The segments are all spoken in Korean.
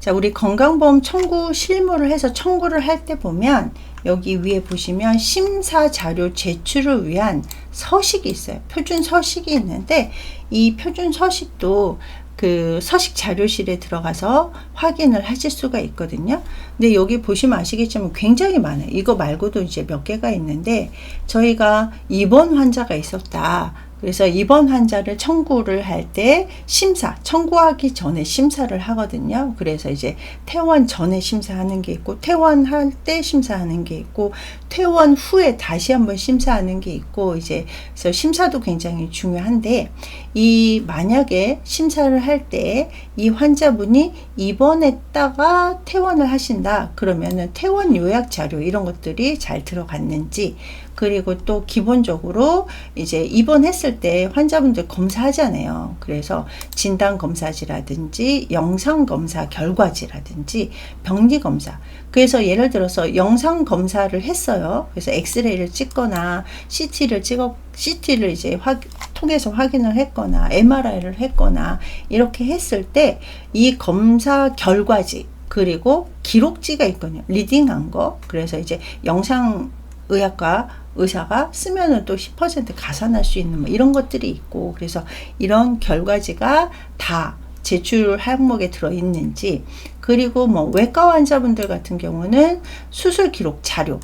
자, 우리 건강보험 청구 실무를 해서 청구를 할 때 보면 여기 위에 보시면 심사 자료 제출을 위한 서식이 있어요. 표준 서식이 있는데 이 표준 서식도 그 서식 자료실에 들어가서 확인을 하실 수가 있거든요. 근데 여기 보시면 아시겠지만 굉장히 많아요. 이거 말고도 이제 몇 개가 있는데 저희가 입원 환자가 있었다. 그래서 입원 환자를 청구를 할 때 심사, 청구하기 전에 심사를 하거든요. 그래서 이제 퇴원 전에 심사하는 게 있고, 퇴원할 때 심사하는 게 있고, 퇴원 후에 다시 한번 심사하는 게 있고, 이제 그래서 심사도 굉장히 중요한데, 이 만약에 심사를 할 때 이 환자분이 입원했다가 퇴원을 하신다. 그러면은 퇴원 요약 자료 이런 것들이 잘 들어갔는지, 그리고 또 기본적으로 이제 입원했을 때 환자분들 검사하잖아요. 그래서 진단검사지라든지 영상검사 결과지라든지 병리검사. 그래서 예를 들어서 영상검사를 했어요. 그래서 엑스레이를 찍거나 CT를 이제 통해서 확인을 했거나 MRI를 했거나 이렇게 했을 때 이 검사 결과지 그리고 기록지가 있거든요. 리딩한 거. 그래서 이제 영상의학과 의사가 쓰면은 또 10% 가산할 수 있는 뭐 이런 것들이 있고, 그래서 이런 결과지가 다 제출 항목에 들어 있는지, 그리고 뭐 외과 환자분들 같은 경우는 수술 기록 자료,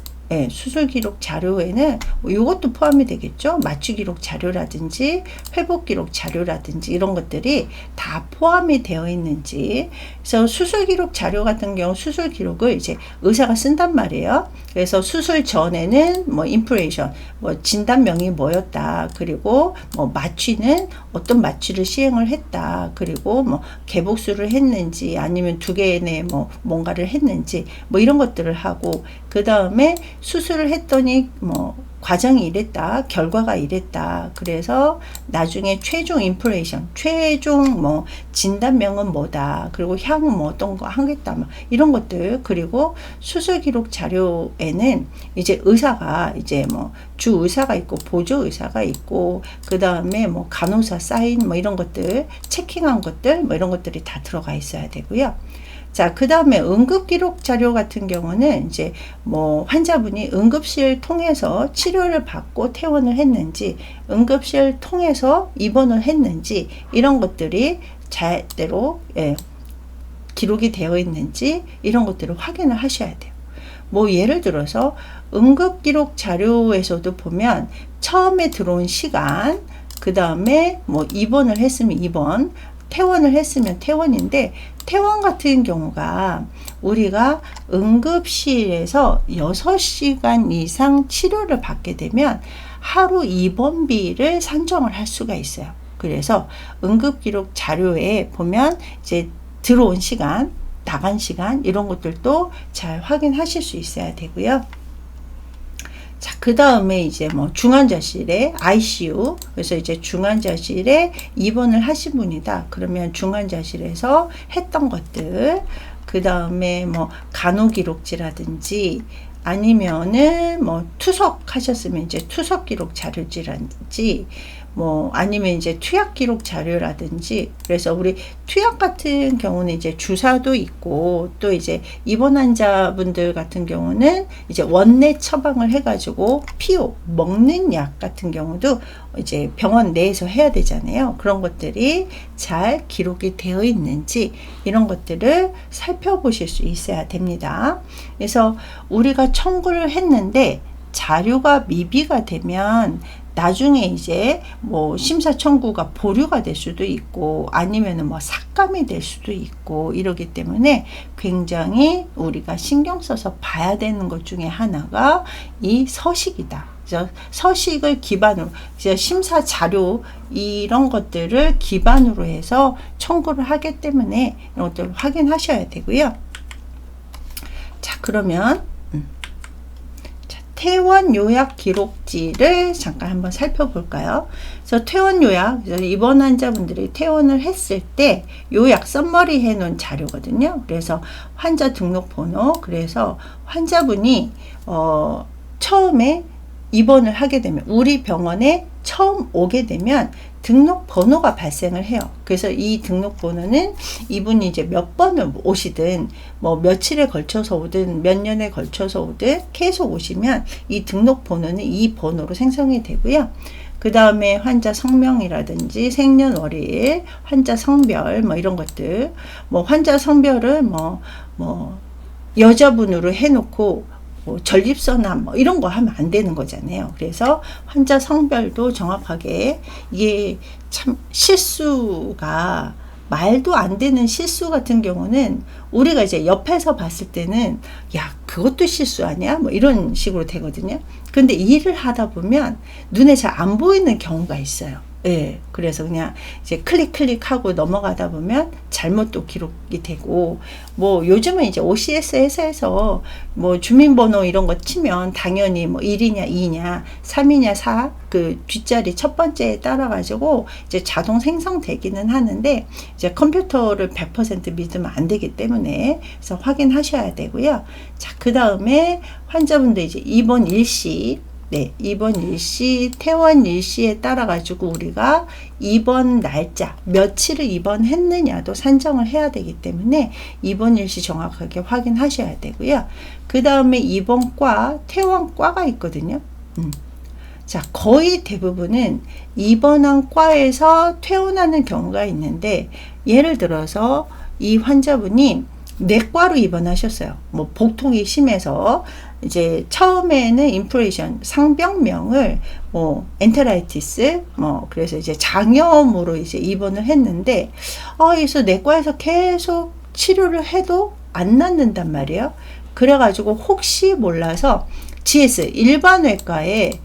수술 기록 자료에는 이것도 포함이 되겠죠. 마취 기록 자료라든지 회복 기록 자료라든지 이런 것들이 다 포함이 되어 있는지. 그래서 수술 기록 자료 같은 경우 수술 기록을 이제 의사가 쓴단 말이에요. 그래서 수술 전에는 뭐 인프레이션, 뭐 진단명이 뭐였다. 그리고 뭐 마취는 어떤 마취를 시행을 했다. 그리고 뭐 개복수를 했는지 아니면 2개 내 뭐 뭔가를 했는지 뭐 이런 것들을 하고, 그 다음에 수술을 했더니 뭐 과정이 이랬다, 결과가 이랬다. 그래서 나중에 최종 인프레이션, 최종 뭐 진단명은 뭐다. 그리고 향 뭐 어떤 거 하겠다. 뭐 이런 것들. 그리고 수술 기록 자료에는 이제 의사가 이제 뭐 주 의사가 있고 보조 의사가 있고, 그 다음에 뭐 간호사 사인 뭐 이런 것들, 체킹한 것들 뭐 이런 것들이 다 들어가 있어야 되고요. 자, 그 다음에 응급기록 자료 같은 경우는 이제 뭐 환자분이 응급실 통해서 치료를 받고 퇴원을 했는지, 응급실 통해서 입원을 했는지, 이런 것들이 제대로 기록이 되어 있는지 이런 것들을 확인을 하셔야 돼요. 뭐 예를 들어서 응급기록 자료에서도 보면 처음에 들어온 시간, 그 다음에 뭐 입원을 했으면 입원, 퇴원을 했으면 퇴원인데, 퇴원 같은 경우가 우리가 응급실에서 6시간 이상 치료를 받게 되면 하루 입원비를 산정을 할 수가 있어요. 그래서 응급기록 자료에 보면 이제 들어온 시간, 나간 시간 이런 것들도 잘 확인하실 수 있어야 되고요. 자, 그 다음에 이제 뭐 중환자실에 ICU, 그래서 이제 중환자실에 입원을 하신 분이다. 그러면 중환자실에서 했던 것들, 그 다음에 뭐 간호기록지라든지 아니면은 뭐 투석하셨으면 이제 투석 기록 자료지라든지 뭐 아니면 이제 투약 기록 자료라든지. 그래서 우리 투약 같은 경우는 이제 주사도 있고, 또 이제 입원 환자분들 같은 경우는 이제 원내 처방을 해가지고 피오 먹는 약 같은 경우도 이제 병원 내에서 해야 되잖아요. 그런 것들이 잘 기록이 되어 있는지 이런 것들을 살펴보실 수 있어야 됩니다. 그래서 우리가 청구를 했는데 자료가 미비가 되면 나중에 이제 뭐 심사 청구가 보류가 될 수도 있고 아니면은 뭐 삭감이 될 수도 있고 이러기 때문에 굉장히 우리가 신경 써서 봐야 되는 것 중에 하나가 이 서식이다. 그래서 서식을 기반으로 심사 자료 이런 것들을 기반으로 해서 청구를 하기 때문에 이런 것들을 확인하셔야 되고요. 자, 그러면 퇴원 요약 기록지를 잠깐 한번 살펴볼까요? 그래서 퇴원 요약, 입원 환자분들이 퇴원을 했을 때 요약 썸머리 해놓은 자료거든요. 그래서 환자 등록번호, 그래서 환자분이 처음에 입원을 하게 되면, 우리 병원에 처음 오게 되면 등록번호가 발생을 해요. 그래서 이 등록번호는 이분이 이제 몇 번을 오시든, 뭐 며칠에 걸쳐서 오든, 몇 년에 걸쳐서 오든 계속 오시면 이 등록번호는 이 번호로 생성이 되고요. 그 다음에 환자 성명이라든지 생년월일, 환자 성별, 뭐 이런 것들, 뭐 환자 성별을 뭐 여자분으로 해놓고 뭐 전립선암 뭐 이런 거 하면 안 되는 거잖아요. 그래서 환자 성별도 정확하게, 이게 참 실수가, 말도 안 되는 실수 같은 경우는 우리가 이제 옆에서 봤을 때는 야, 그것도 실수 아니야? 뭐 이런 식으로 되거든요. 근데 일을 하다 보면 눈에 잘 안 보이는 경우가 있어요. 예, 그래서 그냥 이제 클릭하고 넘어가다 보면 잘못도 기록이 되고, 뭐 요즘은 이제 OCS 회사에서 뭐 주민번호 이런 거 치면 당연히 뭐 1이냐 2냐 3이냐 4, 그 뒷자리 첫 번째에 따라 가지고 이제 자동 생성되기는 하는데, 이제 컴퓨터를 100% 믿으면 안 되기 때문에 그래서 확인하셔야 되고요. 자, 그 다음에 환자분들 이제 입원 일시, 네, 입원 일시, 퇴원 일시에 따라 가지고 우리가 입원 날짜, 며칠을 입원했느냐도 산정을 해야 되기 때문에 입원 일시 정확하게 확인하셔야 되고요. 그 다음에 입원과, 퇴원과가 있거든요. 자, 거의 대부분은 입원한 과에서 퇴원하는 경우가 있는데, 예를 들어서 이 환자분이 내과로 입원하셨어요. 뭐 복통이 심해서 이제 처음에는 인플레이션 상병명을 뭐 엔테라이티스 뭐 그래서 이제 장염으로 이제 입원을 했는데, 그래서 내과에서 계속 치료를 해도 안 낫는단 말이에요. 그래가지고 혹시 몰라서 GS 일반 외과에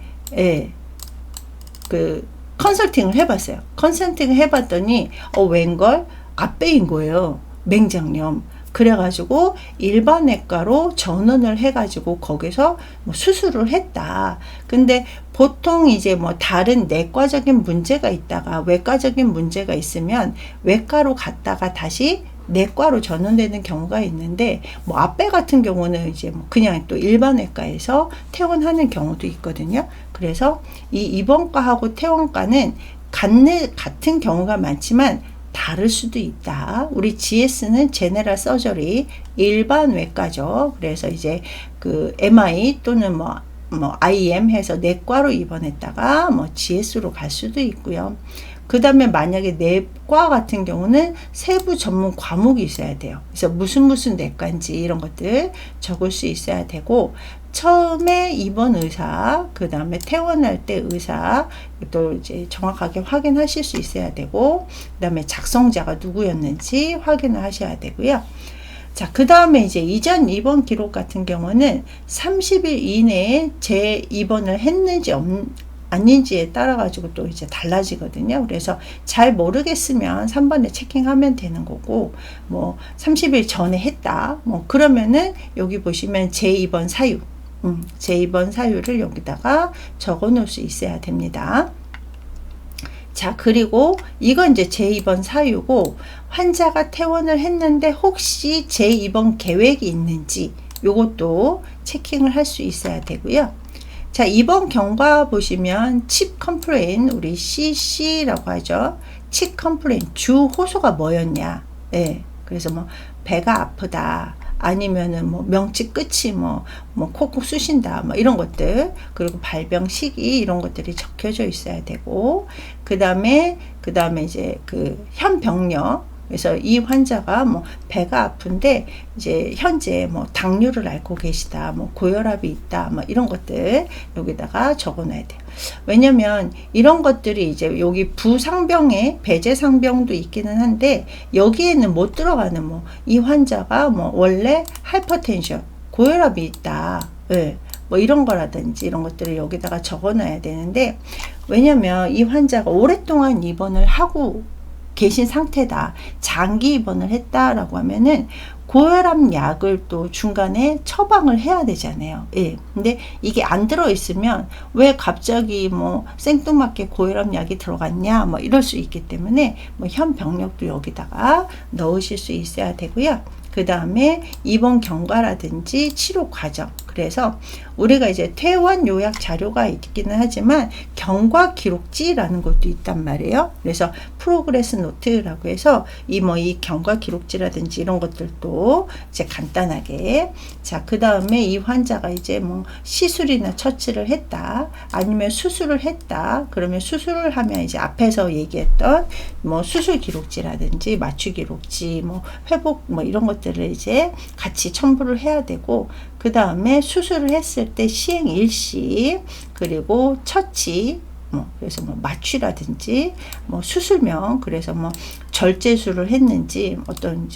그 컨설팅을 해봤어요. 컨설팅을 해봤더니 웬걸 앞배인 거예요. 맹장염. 그래가지고 일반외과로 전원을 해가지고 거기서 뭐 수술을 했다. 근데 보통 이제 뭐 다른 내과적인 문제가 있다가 외과적인 문제가 있으면 외과로 갔다가 다시 내과로 전원되는 경우가 있는데, 뭐 앞배 같은 경우는 이제 뭐 그냥 또 일반외과에서 퇴원하는 경우도 있거든요. 그래서 이 입원과하고 퇴원과는 같은 경우가 많지만 다를 수도 있다. 우리 GS는 제네럴 서저리, 일반 외과죠. 그래서 이제 그 MI 또는 뭐 IM 해서 내과로 입원했다가 뭐 GS로 갈 수도 있고요. 그 다음에 만약에 내과 같은 경우는 세부 전문 과목이 있어야 돼요. 그래서 무슨 내과인지 이런 것들 적을 수 있어야 되고, 처음에 입원 의사, 그 다음에 퇴원할 때 의사 또 이제 정확하게 확인하실 수 있어야 되고, 그 다음에 작성자가 누구였는지 확인을 하셔야 되고요. 자, 그 다음에 이제 이전 입원 기록 같은 경우는 30일 이내에 재입원을 했는지 아닌지에 따라 가지고 또 이제 달라지거든요. 그래서 잘 모르겠으면 3번에 체킹하면 되는 거고, 뭐 30일 전에 했다, 뭐 그러면은 여기 보시면 재입원 사유, 재입원 사유를 여기다가 적어 놓을 수 있어야 됩니다. 자, 그리고 이건 이제 재입원 사유고, 환자가 퇴원을 했는데 혹시 재입원 계획이 있는지 요것도 체킹을 할 수 있어야 되고요. 자, 이번 경과 보시면 칩 컴플레인, 우리 CC라고 하죠. 칩 컴플레인 주 호소가 뭐였냐? 네, 그래서 뭐 배가 아프다, 아니면은 뭐 명치 끝이 뭐 콕콕 쑤신다, 뭐 이런 것들, 그리고 발병 시기 이런 것들이 적혀져 있어야 되고, 그 다음에 이제 그 현병력, 그래서 이 환자가 뭐 배가 아픈데 이제 현재 뭐 당뇨를 앓고 계시다, 뭐 고혈압이 있다, 뭐 이런 것들 여기다가 적어 놔야 돼요. 왜냐면 이런 것들이 이제 여기 부상병에 배제상병도 있기는 한데, 여기에는 못 들어가는 뭐 이 환자가 뭐 원래 하이퍼텐션, 고혈압이 있다, 뭐 이런 거라든지 이런 것들을 여기다가 적어 놔야 되는데, 왜냐면 이 환자가 오랫동안 입원을 하고 계신 상태다, 장기 입원을 했다라고 하면은 고혈압 약을 또 중간에 처방을 해야 되잖아요. 근데 이게 안 들어있으면 왜 갑자기 뭐 생뚱맞게 고혈압 약이 들어갔냐, 뭐 이럴 수 있기 때문에 뭐 현병력도 여기다가 넣으실 수 있어야 되고요. 그 다음에 입원 경과라든지 치료 과정, 그래서 우리가 이제 퇴원 요약 자료가 있기는 하지만 경과 기록지라는 것도 있단 말이에요. 그래서 프로그레스 노트라고 해서 이 경과 기록지라든지 이런 것들도 이제 간단하게, 자, 그 다음에 이 환자가 이제 뭐 시술이나 처치를 했다, 아니면 수술을 했다, 그러면 수술을 하면 이제 앞에서 얘기했던 뭐 수술 기록지라든지 마취 기록지, 뭐 회복 뭐 이런 것들을 이제 같이 첨부를 해야 되고, 그 다음에 수술을 했을 때 시행 일시, 그리고 처치, 그래서 뭐 마취라든지 뭐 수술명, 그래서 뭐 절제술을 했는지 어떤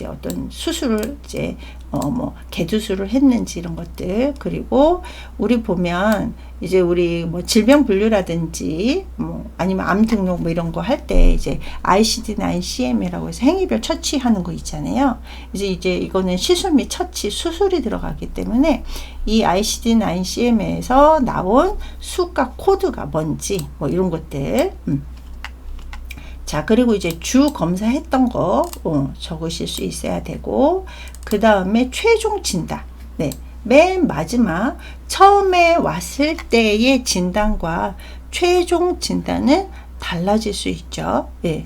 수술을 이제 뭐 개두술을 했는지 이런 것들, 그리고 우리 보면 이제 우리 뭐 질병 분류라든지 뭐 아니면 암 등록 뭐 이런 거 할 때 이제 ICD-9CM이라고 해서 행위별 처치하는 거 있잖아요. 이제 이거는 시술 및 처치, 수술이 들어가기 때문에 이 ICD-9CM에서 나온 수가 코드가 뭔지 뭐 이런 것들. 자, 그리고 이제 주 검사했던 거 적으실 수 있어야 되고, 그 다음에 최종 진단. 네, 맨 마지막 처음에 왔을 때의 진단과 최종 진단은 달라질 수 있죠. 예,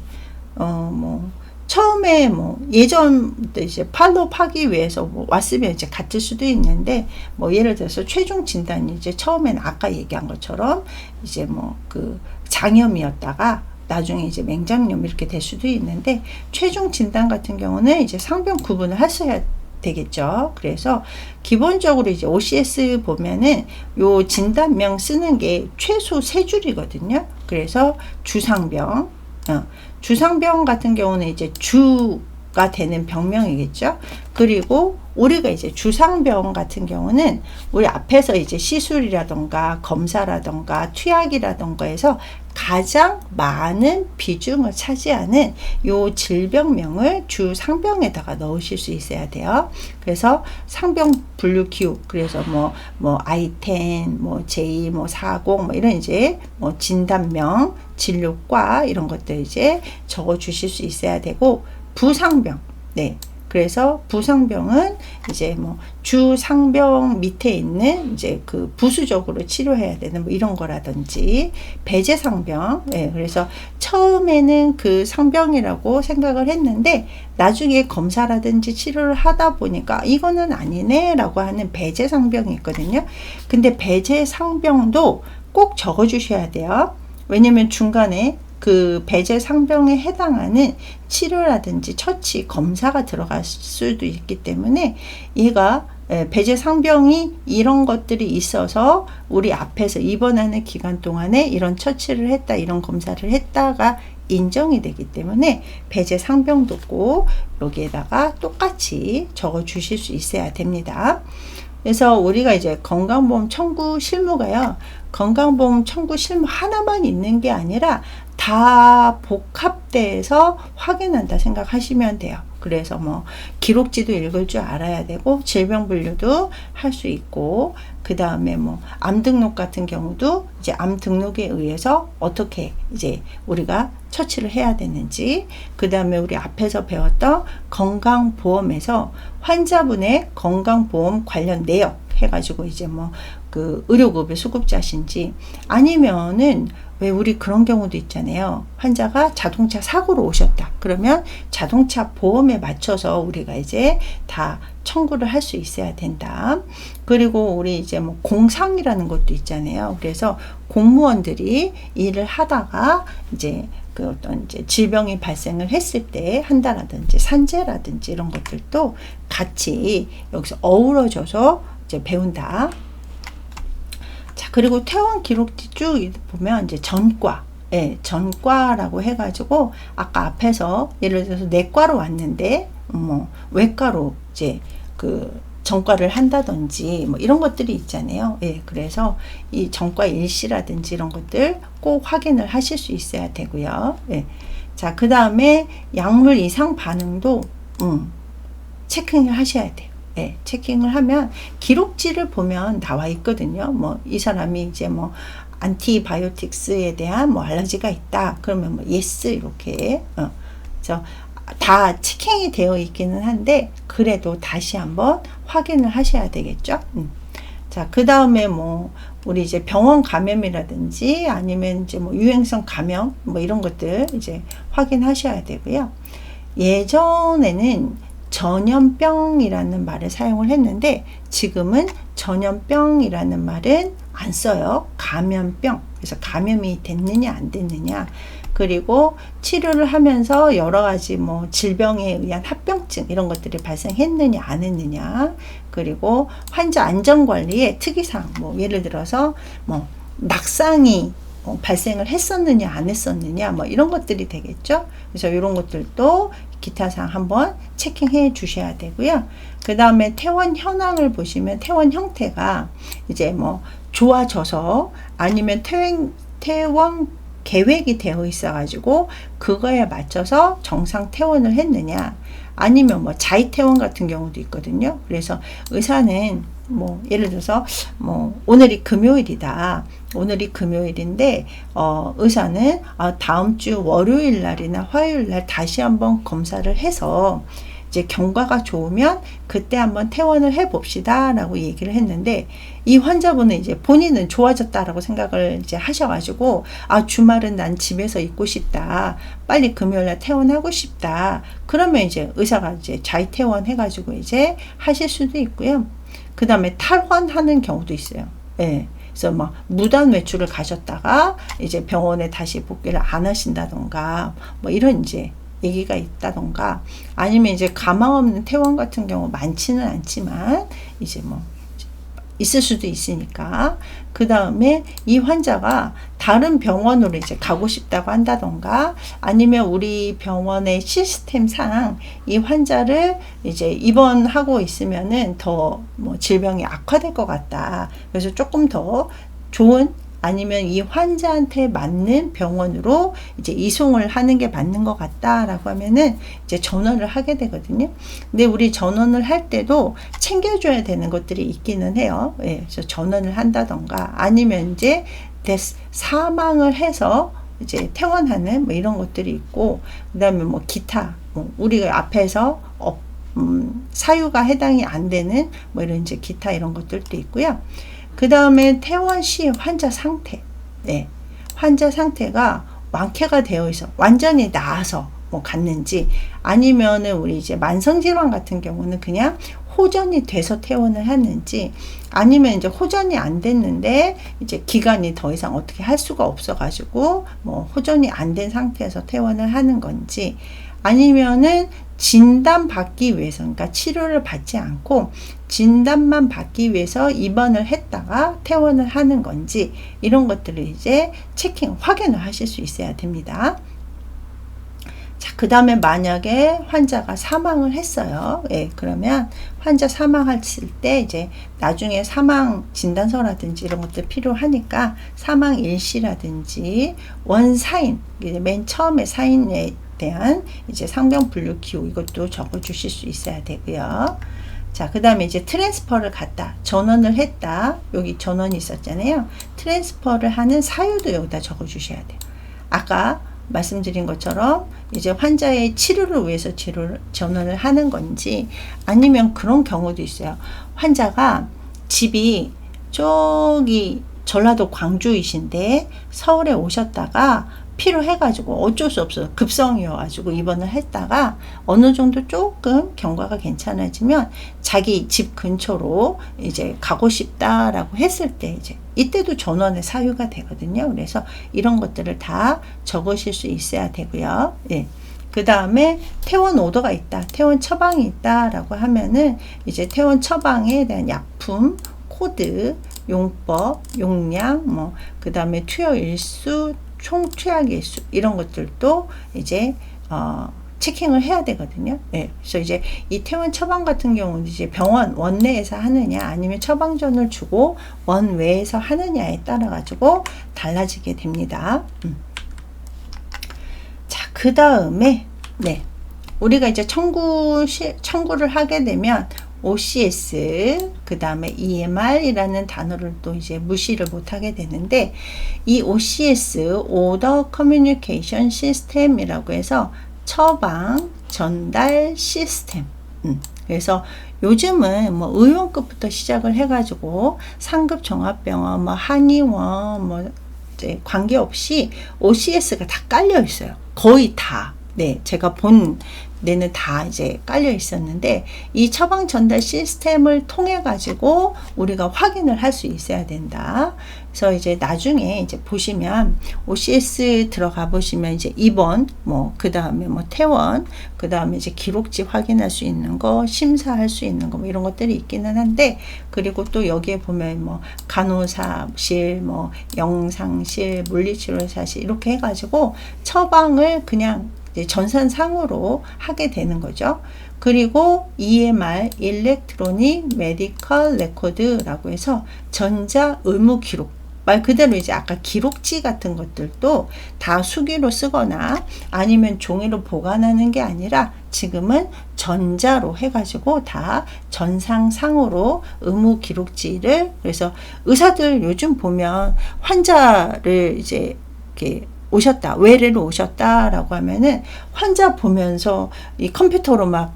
뭐 처음에 뭐 예전부터 이제 팔로우하기 위해서 뭐 왔으면 이제 같을 수도 있는데, 뭐 예를 들어서 최종 진단이 이제 처음에는 아까 얘기한 것처럼 이제 뭐 그 장염이었다가 나중에 이제 맹장염 이렇게 될 수도 있는데, 최종 진단 같은 경우는 이제 상병 구분을 하셔야 되겠죠. 그래서 기본적으로 이제 OCS 보면은 요 진단명 쓰는 게 최소 3줄이거든요. 그래서 주상병, 주상병 같은 경우는 이제 주가 되는 병명이겠죠. 그리고 우리가 이제 주상병 같은 경우는 우리 앞에서 이제 시술이라던가 검사라던가 투약이라던가 해서 가장 많은 비중을 차지하는 요 질병명을 주상병에다가 넣으실 수 있어야 돼요. 그래서 상병 분류 기호, 그래서 뭐 I10, 뭐 J, 뭐 40, 뭐 이런 이제 뭐 진단명, 진료과 이런 것들 이제 적어 주실 수 있어야 되고, 부상병, 네. 그래서 부상병은 이제 뭐 주상병 밑에 있는 이제 그 부수적으로 치료해야 되는 뭐 이런 거라든지, 배제상병, 예, 그래서 처음에는 그 상병이라고 생각을 했는데 나중에 검사라든지 치료를 하다 보니까 이거는 아니네 라고 하는 배제상병이 있거든요. 근데 배제상병도 꼭 적어 주셔야 돼요. 왜냐면 중간에 그 배제 상병에 해당하는 치료라든지 처치, 검사가 들어갈 수도 있기 때문에 얘가 배제 상병이 이런 것들이 있어서 우리 앞에서 입원하는 기간 동안에 이런 처치를 했다, 이런 검사를 했다가 인정이 되기 때문에 배제 상병도 꼭 여기에다가 똑같이 적어 주실 수 있어야 됩니다. 그래서 우리가 이제 건강보험 청구 실무가요, 건강보험 청구 실무 하나만 있는 게 아니라 다 복합돼서 확인한다 생각하시면 돼요. 그래서 뭐 기록지도 읽을 줄 알아야 되고, 질병 분류도 할 수 있고, 그 다음에 뭐 암 등록 같은 경우도 이제 암 등록에 의해서 어떻게 이제 우리가 처치를 해야 되는지, 그 다음에 우리 앞에서 배웠던 건강보험에서 환자분의 건강보험 관련 내역 해가지고 이제 뭐 그 의료급여 수급자신지, 아니면은 왜 우리 그런 경우도 있잖아요. 환자가 자동차 사고로 오셨다. 그러면 자동차 보험에 맞춰서 우리가 이제 다 청구를 할 수 있어야 된다. 그리고 우리 이제 뭐 공상이라는 것도 있잖아요. 그래서 공무원들이 일을 하다가 이제 그 어떤 이제 질병이 발생을 했을 때 한다라든지 산재라든지 이런 것들도 같이 여기서 어우러져서 이제 배운다. 자, 그리고 퇴원 기록지 쭉 보면 이제 전과, 예, 전과라고 해가지고 아까 앞에서 예를 들어서 내과로 왔는데 뭐 외과로 이제 그 전과를 한다든지 뭐 이런 것들이 있잖아요. 예, 그래서 이 전과 일시라든지 이런 것들 꼭 확인을 하실 수 있어야 되고요. 예. 자, 그 다음에 약물 이상 반응도 체킹을 하셔야 돼요. 네, 체킹을 하면 기록지를 보면 나와 있거든요. 뭐 이 사람이 이제 뭐 안티바이오틱스에 대한 뭐 알러지가 있다. 그러면 뭐 예스 이렇게 그래서 다 체킹이 되어 있기는 한데 그래도 다시 한번 확인을 하셔야 되겠죠. 자, 그 다음에 뭐 우리 이제 병원 감염이라든지 아니면 이제 뭐 유행성 감염 뭐 이런 것들 이제 확인하셔야 되고요. 예전에는 전염병이라는 말을 사용을 했는데 지금은 전염병이라는 말은 안 써요. 감염병. 그래서 감염이 됐느냐 안 됐느냐, 그리고 치료를 하면서 여러 가지 뭐 질병에 의한 합병증 이런 것들이 발생했느냐 안 했느냐, 그리고 환자 안전관리의 특이사항, 뭐 예를 들어서 뭐 낙상이 발생을 했었느냐 안 했었느냐 뭐 이런 것들이 되겠죠. 그래서 이런 것들도 기타 사항 한번 체킹해 주셔야 되고요. 그 다음에 퇴원 현황을 보시면 퇴원 형태가 이제 뭐 좋아져서 아니면 퇴원 계획이 되어 있어 가지고 그거에 맞춰서 정상 퇴원을 했느냐, 아니면 뭐 자의 퇴원 같은 경우도 있거든요. 그래서 의사는 뭐 예를 들어서 뭐 오늘이 금요일이다. 오늘이 금요일인데 의사는 다음 주 월요일 날이나 화요일 날 다시 한번 검사를 해서 이제 경과가 좋으면 그때 한번 퇴원을 해 봅시다 라고 얘기를 했는데, 이 환자분은 이제 본인은 좋아졌다라고 생각을 이제 하셔가지고 주말은 난 집에서 있고 싶다, 빨리 금요일날 퇴원하고 싶다, 그러면 이제 의사가 이제 자의 퇴원 해가지고 이제 하실 수도 있고요. 그 다음에 탈환하는 경우도 있어요. 예. 그래서 막 무단 외출을 가셨다가 이제 병원에 다시 복귀를 안 하신다던가 뭐 이런 이제 얘기가 있다던가, 아니면 이제 가망 없는 퇴원 같은 경우 많지는 않지만 이제 뭐 있을 수도 있으니까, 그 다음에 이 환자가 다른 병원으로 이제 가고 싶다고 한다던가, 아니면 우리 병원의 시스템상 이 환자를 이제 입원하고 있으면은 더 뭐 질병이 악화될 것 같다, 그래서 조금 더 좋은 아니면 이 환자한테 맞는 병원으로 이제 이송을 하는 게 맞는 것 같다라고 하면은 이제 전원을 하게 되거든요. 근데 우리 전원을 할 때도 챙겨줘야 되는 것들이 있기는 해요. 예, 그래서 전원을 한다던가 아니면 이제 사망을 해서 이제 퇴원하는 뭐 이런 것들이 있고, 그 다음에 뭐 기타 뭐 우리가 앞에서 사유가 해당이 안 되는 뭐 이런 이제 기타 이런 것들도 있고요. 그 다음에 퇴원 시 환자 상태, 네, 환자 상태가 완쾌가 되어 있어 완전히 나아서 뭐 갔는지, 아니면은 우리 이제 만성질환 같은 경우는 그냥 호전이 돼서 퇴원을 했는지, 아니면 이제 호전이 안 됐는데 이제 기간이 더 이상 어떻게 할 수가 없어 가지고 뭐 호전이 안 된 상태에서 퇴원을 하는 건지, 아니면은 진단 받기 위해서, 그러니까 치료를 받지 않고 진단만 받기 위해서 입원을 했다가 퇴원을 하는 건지, 이런 것들을 이제 체킹, 확인을 하실 수 있어야 됩니다. 자, 그 다음에 만약에 환자가 사망을 했어요. 예, 그러면 환자 사망했을 때 이제 나중에 사망 진단서라든지 이런 것들 필요하니까 사망 일시라든지 원사인, 맨 처음에 사인에 대한 이제 상병 분류 기호 이것도 적어 주실 수 있어야 되고요. 자, 그 다음에 이제 트랜스퍼를 갔다, 전원을 했다, 여기 전원이 있었잖아요. 트랜스퍼를 하는 사유도 여기다 적어 주셔야 돼요. 아까 말씀드린 것처럼 이제 환자의 치료를 위해서 전원을 하는 건지, 아니면 그런 경우도 있어요. 환자가 집이 저기 전라도 광주이신데 서울에 오셨다가 필요해가지고 어쩔 수 없어 급성이어가지고 입원을 했다가 어느 정도 조금 경과가 괜찮아지면 자기 집 근처로 이제 가고 싶다라고 했을 때 이제 이때도 전원의 사유가 되거든요. 그래서 이런 것들을 다 적으실 수 있어야 되고요. 예. 그 다음에 퇴원 오더가 있다, 퇴원 처방이 있다라고 하면은 이제 퇴원 처방에 대한 약품, 코드, 용법, 용량, 뭐 그 다음에 투여 일수, 총 투약 일수 이런 것들도 이제 체킹을 해야 되거든요. 예. 그래서 이제 이 퇴원 처방 같은 경우는 이제 병원 원내에서 하느냐 아니면 처방전을 주고 원외에서 하느냐에 따라 가지고 달라지게 됩니다. 자, 그 다음에 네, 우리가 이제 청구를 하게 되면 OCS, 그 다음에 EMR이라는 단어를 또 이제 무시를 못하게 되는데, 이 OCS, Order Communication System이라고 해서 처방 전달 시스템. 그래서 요즘은 뭐 의원급부터 시작을 해가지고 상급 종합병원, 뭐 한의원, 뭐 이제 관계없이 OCS가 다 깔려 있어요. 거의 다. 네, 제가 본 데는 다 이제 깔려 있었는데, 이 처방 전달 시스템을 통해 가지고 우리가 확인을 할 수 있어야 된다. 그래서 이제 나중에 이제 보시면 OCS 들어가 보시면 이제 입원, 뭐 그 다음에 뭐 퇴원, 그 다음에 이제 기록지 확인할 수 있는 거, 심사할 수 있는 거, 뭐 이런 것들이 있기는 한데, 그리고 또 여기에 보면 뭐 간호사실, 뭐 영상실, 물리치료사실 이렇게 해가지고 처방을 그냥 전산상으로 하게 되는 거죠. 그리고 EMR, 일렉트로닉 메디컬 레코드라고 해서 전자 의무 기록, 말 그대로 이제 아까 기록지 같은 것들도 다 수기로 쓰거나 아니면 종이로 보관하는 게 아니라 지금은 전자로 해가지고 다 전상상으로 의무 기록지를, 그래서 의사들 요즘 보면 환자를 이제 이렇게 오셨다, 외래로 오셨다라고 하면은 환자 보면서 이 컴퓨터로 막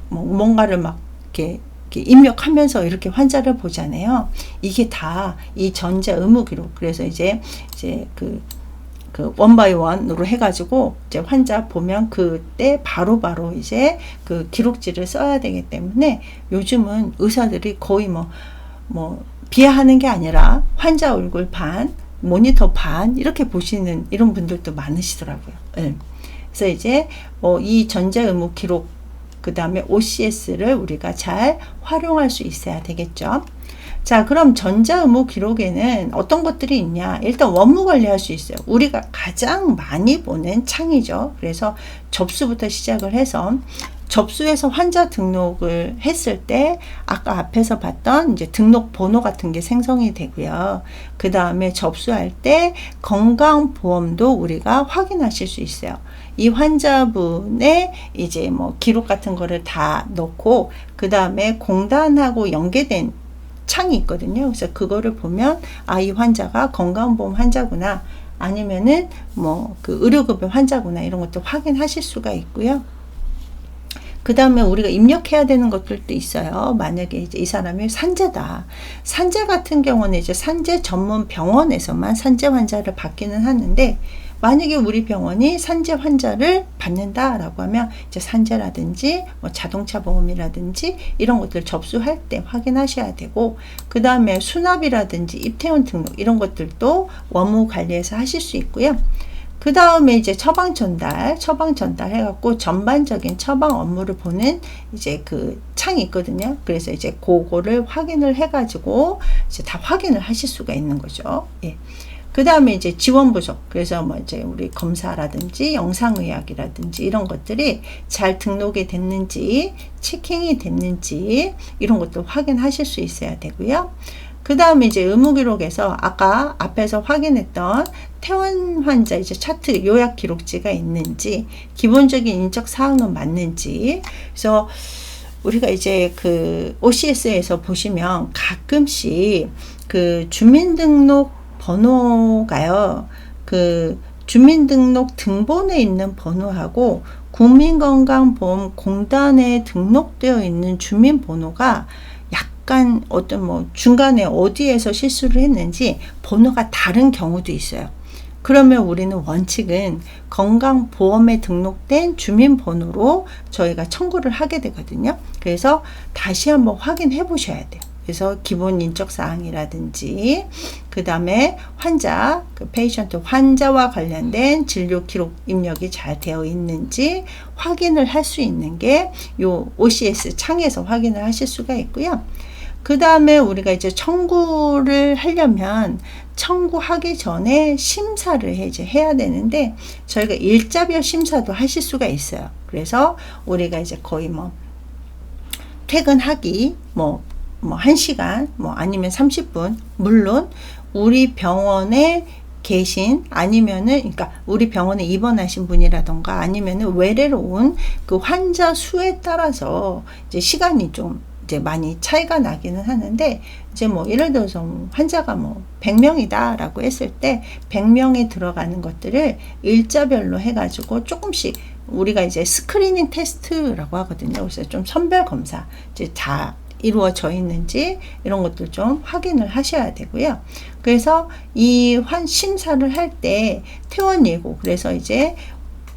뭔가를 막 이렇게 입력하면서 이렇게 환자를 보잖아요. 이게 다 이 전자 의무 기록. 그래서 이제 그 원바이 원으로 해가지고 이제 환자 보면 그때 바로바로 이제 그 기록지를 써야 되기 때문에 요즘은 의사들이 거의 뭐 비하하는 게 아니라 환자 얼굴 반, 모니터 반 이렇게 보시는 이런 분들도 많으시더라고요. 네. 그래서 이제 이 전자 의무 기록, 그 다음에 OCS를 우리가 잘 활용할 수 있어야 되겠죠. 자, 그럼 전자 의무 기록에는 어떤 것들이 있냐? 일단 원무 관리할 수 있어요. 우리가 가장 많이 보는 창이죠. 그래서 접수부터 시작을 해서 접수해서 환자 등록을 했을 때 아까 앞에서 봤던 이제 등록 번호 같은 게 생성이 되고요. 그 다음에 접수할 때 건강보험도 우리가 확인하실 수 있어요. 이 환자분의 이제 뭐 기록 같은 거를 다 넣고 그 다음에 공단하고 연계된 창이 있거든요. 그래서 그거를 보면 이 환자가 건강보험 환자구나, 아니면은 뭐 그 의료급여 환자구나, 이런 것도 확인하실 수가 있고요. 그 다음에 우리가 입력해야 되는 것들도 있어요. 만약에 이제 이 사람이 산재다. 산재 같은 경우는 이제 산재 전문 병원에서만 산재 환자를 받기는 하는데, 만약에 우리 병원이 산재 환자를 받는다라고 하면 이제 산재라든지 뭐 자동차 보험이라든지 이런 것들 접수할 때 확인하셔야 되고, 그 다음에 수납이라든지 입퇴원 등록 이런 것들도 원무 관리해서 하실 수 있고요. 그 다음에 이제 처방 전달 해갖고 전반적인 처방 업무를 보는 이제 그 창이 있거든요. 그래서 이제 그거를 확인을 해가지고 이제 다 확인을 하실 수가 있는 거죠. 예. 그 다음에 이제 지원 부속. 그래서 뭐 이제 우리 검사라든지 영상의학이라든지 이런 것들이 잘 등록이 됐는지, 체킹이 됐는지 이런 것도 확인하실 수 있어야 되고요. 그 다음에 이제 의무기록에서 아까 앞에서 확인했던 퇴원 환자 이제 차트 요약 기록지가 있는지, 기본적인 인적 사항은 맞는지. 그래서 우리가 이제 그 OCS에서 보시면 가끔씩 그 주민등록 번호가요, 그 주민등록 등본에 있는 번호하고 국민건강보험공단에 등록되어 있는 주민번호가 약간 어떤 뭐 중간에 어디에서 실수를 했는지 번호가 다른 경우도 있어요. 그러면 우리는 원칙은 건강보험에 등록된 주민번호로 저희가 청구를 하게 되거든요. 그래서 다시 한번 확인해 보셔야 돼요. 그래서 기본 인적사항이라든지 그 다음에 환자, 그 페이션트 환자와 관련된 진료 기록 입력이 잘 되어 있는지 확인을 할 수 있는 게 요 OCS 창에서 확인을 하실 수가 있고요. 그 다음에 우리가 이제 청구를 하려면 청구하기 전에 심사를 이제 해야 되는데, 저희가 일자별 심사도 하실 수가 있어요. 그래서 우리가 이제 거의 뭐 퇴근하기 뭐 1시간 뭐 아니면 30분, 물론 우리 병원에 계신, 아니면은 그러니까 우리 병원에 입원하신 분이라던가 아니면은 외래로 온 그 환자 수에 따라서 이제 시간이 좀 이제 많이 차이가 나기는 하는데, 이제 뭐 예를 들어서 환자가 뭐 100명이다 라고 했을 때 100명에 들어가는 것들을 일자별로 해가지고 조금씩 우리가 이제 스크리닝 테스트라고 하거든요. 그래서 좀 선별 검사 이제 다 이루어져 있는지 이런 것들 좀 확인을 하셔야 되고요. 그래서 이 심사를 할 때 퇴원 예고, 그래서 이제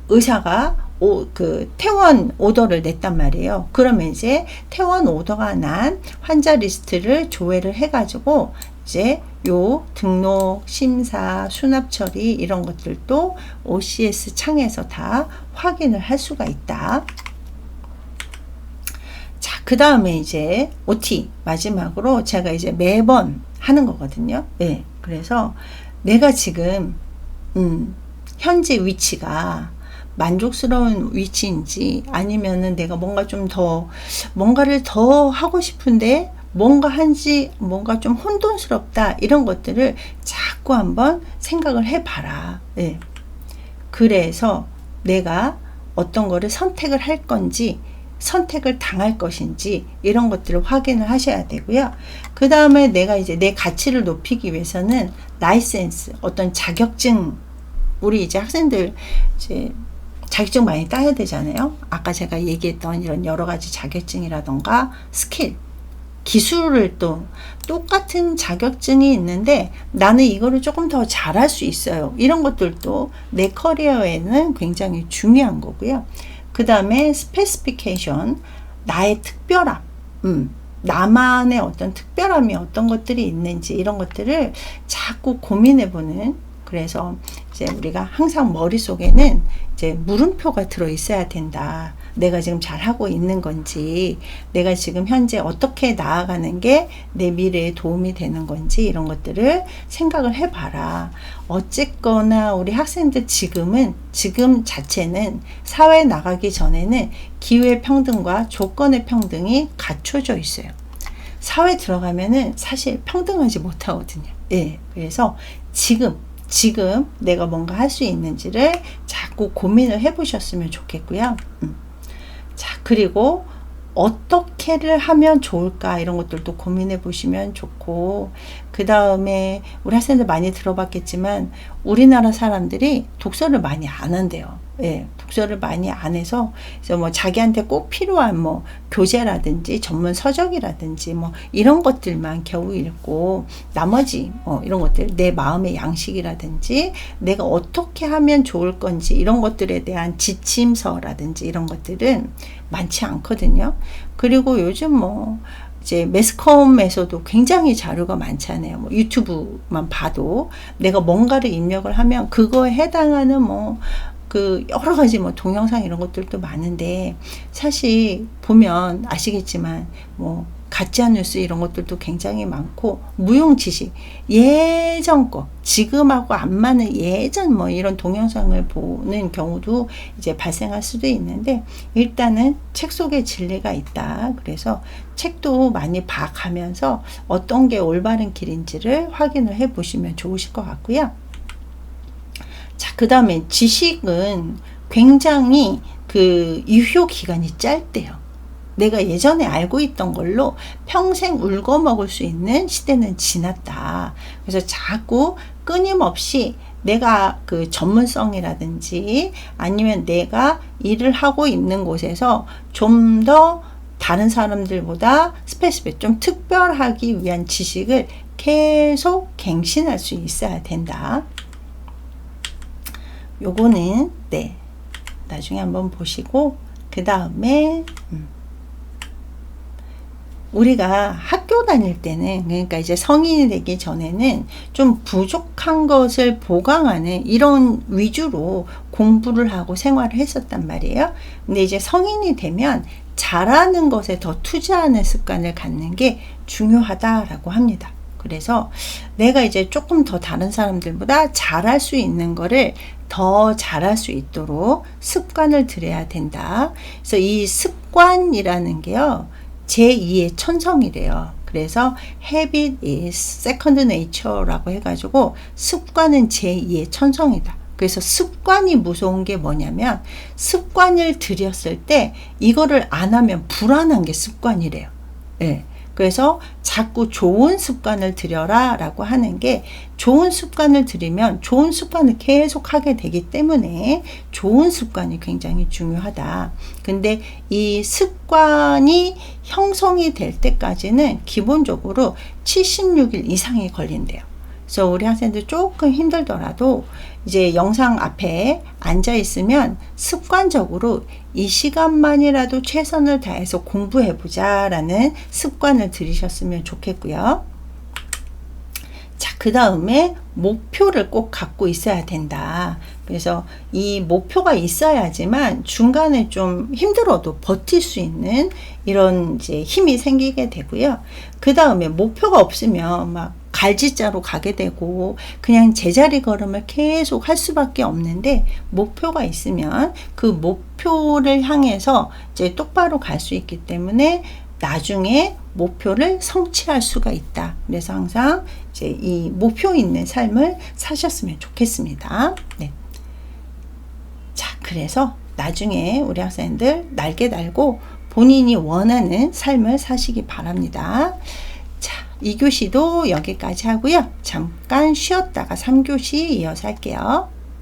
의사가 그 퇴원 오더를 냈단 말이에요. 그러면 이제 퇴원 오더가 난 환자 리스트를 조회를 해가지고 이제 요 등록, 심사, 수납 처리 이런 것들도 OCS 창에서 다 확인을 할 수가 있다. 자, 그 다음에 이제 OT 마지막으로 제가 이제 매번 하는 거거든요. 네, 그래서 내가 지금 현재 위치가 만족스러운 위치인지, 아니면은 내가 뭔가를 더 하고 싶은데 뭔가 좀 혼돈스럽다, 이런 것들을 자꾸 한번 생각을 해봐라. 네. 그래서 내가 어떤 거를 선택을 할 건지, 선택을 당할 것인지, 이런 것들을 확인을 하셔야 되고요. 그 다음에 내가 이제 내 가치를 높이기 위해서는 라이센스, 어떤 자격증, 우리 이제 학생들 이제 자격증 많이 따야 되잖아요. 아까 제가 얘기했던 이런 여러 가지 자격증이라던가 스킬, 기술을 또 똑같은 자격증이 있는데 나는 이거를 조금 더 잘할 수 있어요. 이런 것들도 내 커리어에는 굉장히 중요한 거고요. 그 다음에 스페시피케이션, 나의 특별함, 나만의 어떤 특별함이 어떤 것들이 있는지, 이런 것들을 자꾸 고민해보는, 그래서 이제 우리가 항상 머릿속에는 이제 물음표가 들어 있어야 된다. 내가 지금 잘하고 있는 건지, 내가 지금 현재 어떻게 나아가는 게 내 미래에 도움이 되는 건지, 이런 것들을 생각을 해봐라. 어쨌거나 우리 학생들 지금 자체는 사회에 나가기 전에는 기회 평등과 조건의 평등이 갖춰져 있어요. 사회 들어가면은 사실 평등하지 못하거든요. 예. 그래서 지금 내가 뭔가 할 수 있는지를 자꾸 고민을 해보셨으면 좋겠고요. 자, 그리고 어떻게를 하면 좋을까, 이런 것들도 고민해 보시면 좋고, 그 다음에 우리 학생들 많이 들어봤겠지만 우리나라 사람들이 독서를 많이 안 한대요. 예, 독서를 많이 안 해서, 그래서 뭐 자기한테 꼭 필요한 뭐 교재라든지 전문 서적이라든지 뭐 이런 것들만 겨우 읽고, 나머지 이런 것들, 내 마음의 양식이라든지 내가 어떻게 하면 좋을 건지, 이런 것들에 대한 지침서라든지 이런 것들은 많지 않거든요. 그리고 요즘 이제 매스컴에서도 굉장히 자료가 많잖아요. 뭐 유튜브만 봐도 내가 뭔가를 입력을 하면 그거에 해당하는 그 여러 가지 동영상 이런 것들도 많은데, 사실 보면 아시겠지만 가짜뉴스 이런 것들도 굉장히 많고, 무용 지식, 예전 거, 지금하고 안 맞는 예전 이런 동영상을 보는 경우도 이제 발생할 수도 있는데, 일단은 책 속에 진리가 있다. 그래서 책도 많이 봐가면서 어떤 게 올바른 길인지를 확인을 해 보시면 좋으실 것 같고요. 자, 그 다음에 지식은 굉장히 그 유효 기간이 짧대요. 내가 예전에 알고 있던 걸로 평생 울고 먹을 수 있는 시대는 지났다. 그래서 자꾸 끊임없이 내가 그 전문성이라든지 아니면 내가 일을 하고 있는 곳에서 좀 더 다른 사람들보다 스페시픽, 좀 특별하기 위한 지식을 계속 갱신할 수 있어야 된다. 요거는 나중에 한번 보시고, 그 다음에 우리가 학교 다닐 때는, 그러니까 이제 성인이 되기 전에는 좀 부족한 것을 보강하는 이런 위주로 공부를 하고 생활을 했었단 말이에요. 근데 이제 성인이 되면 잘하는 것에 더 투자하는 습관을 갖는 게 중요하다라고 합니다. 그래서 내가 이제 조금 더 다른 사람들보다 잘할 수 있는 거를 더 잘할 수 있도록 습관을 들여야 된다. 그래서 이 습관이라는 게요, 제2의 천성이래요. 그래서 habit is second nature라고 해가지고 습관은 제2의 천성이다. 그래서 습관이 무서운 게 뭐냐면, 습관을 들였을 때 이거를 안 하면 불안한 게 습관이래요. 예. 그래서 자꾸 좋은 습관을 들여라 라고 하는 게, 좋은 습관을 들이면 좋은 습관을 계속 하게 되기 때문에 좋은 습관이 굉장히 중요하다. 근데 이 습관이 형성이 될 때까지는 기본적으로 76일 이상이 걸린대요. 그래서 우리 학생들 조금 힘들더라도 이제 영상 앞에 앉아 있으면 습관적으로 이 시간만이라도 최선을 다해서 공부해 보자 라는 습관을 들이셨으면 좋겠고요. 자, 그 다음에 목표를 꼭 갖고 있어야 된다. 그래서 이 목표가 있어야지만 중간에 좀 힘들어도 버틸 수 있는 이런 이제 힘이 생기게 되고요. 그 다음에 목표가 없으면 막 갈지자로 가게 되고 그냥 제자리 걸음을 계속 할 수밖에 없는데, 목표가 있으면 그 목표를 향해서 이제 똑바로 갈 수 있기 때문에 나중에 목표를 성취할 수가 있다. 그래서 항상 이제 이 목표 있는 삶을 사셨으면 좋겠습니다. 네. 자, 그래서 나중에 우리 학생들 날개 달고 본인이 원하는 삶을 사시기 바랍니다. 자, 2교시도 여기까지 하고요. 잠깐 쉬었다가 3교시 이어서 할게요.